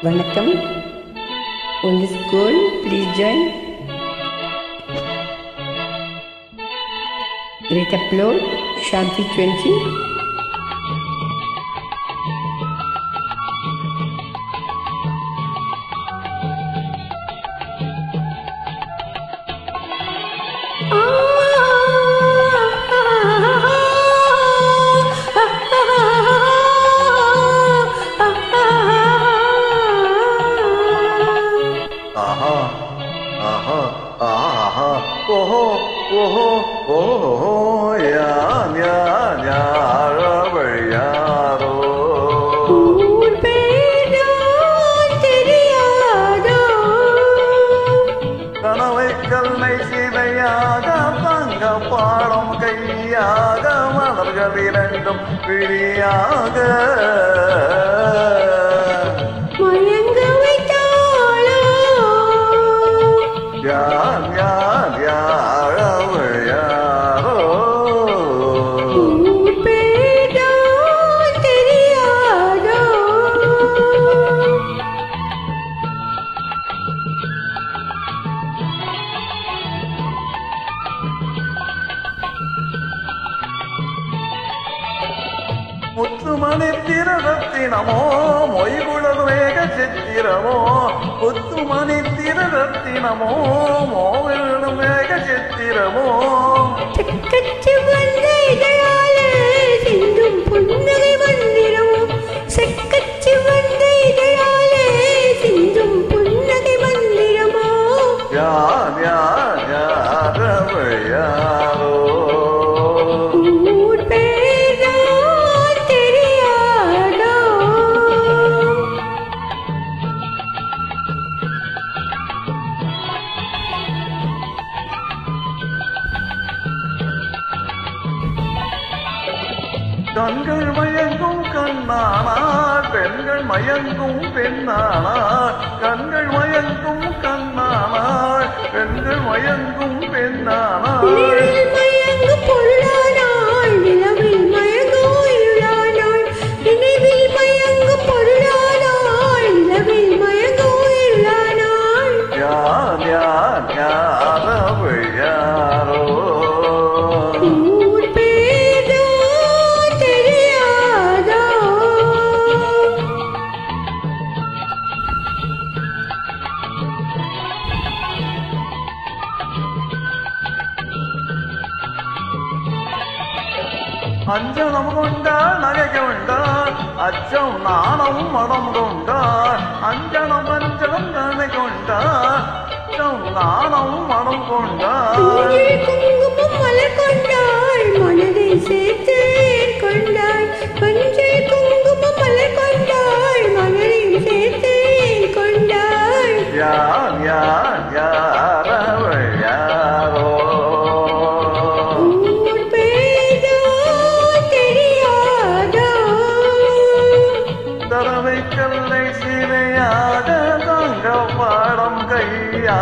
வணக்கம். On this goal, please join. Great upload, Shanti 20. ஓஹோ ஓஹோ ஓஹோ யான் யான் யாரவள் யாரோ கனவை கல்லை சிலையாக தங்க பாடம் கையாக மலர்கள் இரண்டும் பிடியாக யான் யான் யாரவள் யாரோ முத்துமணி திரரத்தினமோ மொய்குழல் வேக சித்திரமோ முத்துமணி திரரத்தினமோ மோவிலும் வேக சித்திரமோ புன்னகை மந்திரமோ செக்கச்சி வந்த இதழாலே சிந்தும் புன்னகை மந்திரமோ யான் யான் யாரவள் யாரோ கண்கள் மயங்கும் கண்ணானார் பெண்கள் மயங்கும் பெண்ணானார் கண்கள் மயங்கும் கண்ணானார் பெண்கள் மயங்கும் பெண்ணானார் மயங்கு பொருளானாள் நிலவில் மயங்கோ இருளானாள் நினைவில் மயங்கு பொருளானாள் நிலவில் மயங்கோ இருளானாள் யான் யான் யாரவள் யாரோ அஞ்சனம் கொண்டாள் நகை கொண்டாள் அச்சம் நாணம் மடம் கொண்டாள் அஞ்சனம் அஞ்சனம் நகை கொண்டாள் அச்சம் நாணம் மடம் கொண்டாள் குங்குமம் மலர் கொண்டாள் மனதை சேர்த்து கொண்டாள் கொஞ்சம் குங்குமம் மலர் கொண்டாள் மனதை சேர்த்து கொண்டாள் யான் யான் யாரவள் யாரோ தரவை கல்லை சிலையாக தங்க பாடம் கையா